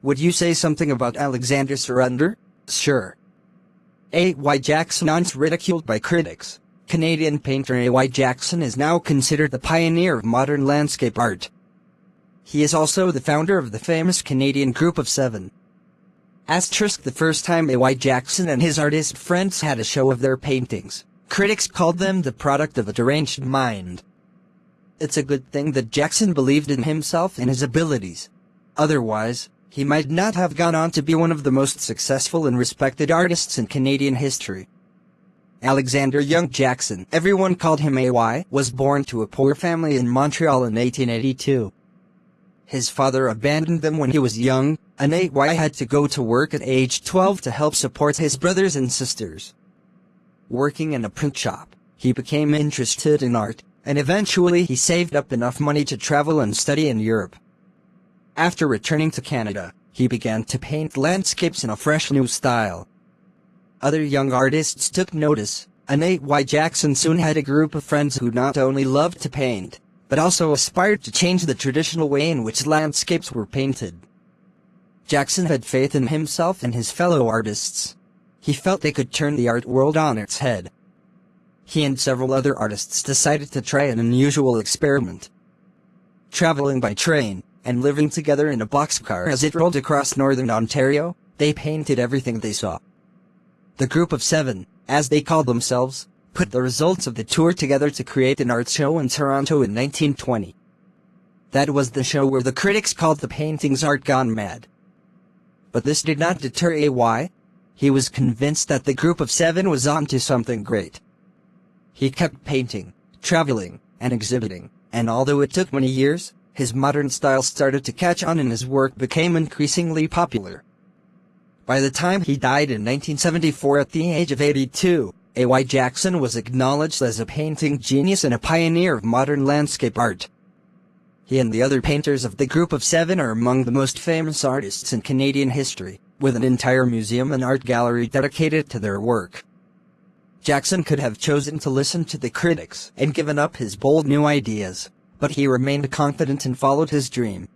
Would you say something about Alexander Surrender? Sure. A.Y. Jackson. Once ridiculed by critics, Canadian painter A.Y. Jackson is now considered the pioneer of modern landscape art. He is also the founder of the famous Canadian Group of Seven. The first time A.Y. Jackson and his artist friends had a show of their paintings, critics called them the product of a deranged mind. It's a good thing that Jackson believed in himself and his abilities. Otherwise, he might not have gone on to be one of the most successful and respected artists in Canadian history. Alexander Young Jackson, everyone called him AY, was born to a poor family in Montreal in 1882. His father abandoned them when he was young, and AY had to go to work at age 12 to help support his brothers and sisters. Working in a print shop, he became interested in art, and eventually he saved up enough money to travel and study in Europe. After returning to Canada, he began to paint landscapes in a fresh new style. Other young artists took notice, and A.Y. Jackson soon had a group of friends who not only loved to paint, but also aspired to change the traditional way in which landscapes were painted. Jackson had faith in himself and his fellow artists. He felt they could turn the art world on its head. He and several other artists decided to try an unusual experiment. Traveling by train, and living together in a boxcar as it rolled across northern Ontario, they painted everything they saw. The Group of Seven, as they called themselves, put the results of the tour together to create an art show in Toronto in 1920. That was the show where the critics called the paintings art gone mad. But this did not deter AY. He was convinced that the Group of Seven was on to something great. He kept painting, traveling, and exhibiting, and although it took many years, his modern style started to catch on and his work became increasingly popular. By the time he died in 1974 at the age of 82, A.Y. Jackson was acknowledged as a painting genius and a pioneer of modern landscape art. He and the other painters of the Group of Seven are among the most famous artists in Canadian history, with an entire museum and art gallery dedicated to their work. Jackson could have chosen to listen to the critics and given up his bold new ideas, but he remained confident and followed his dream.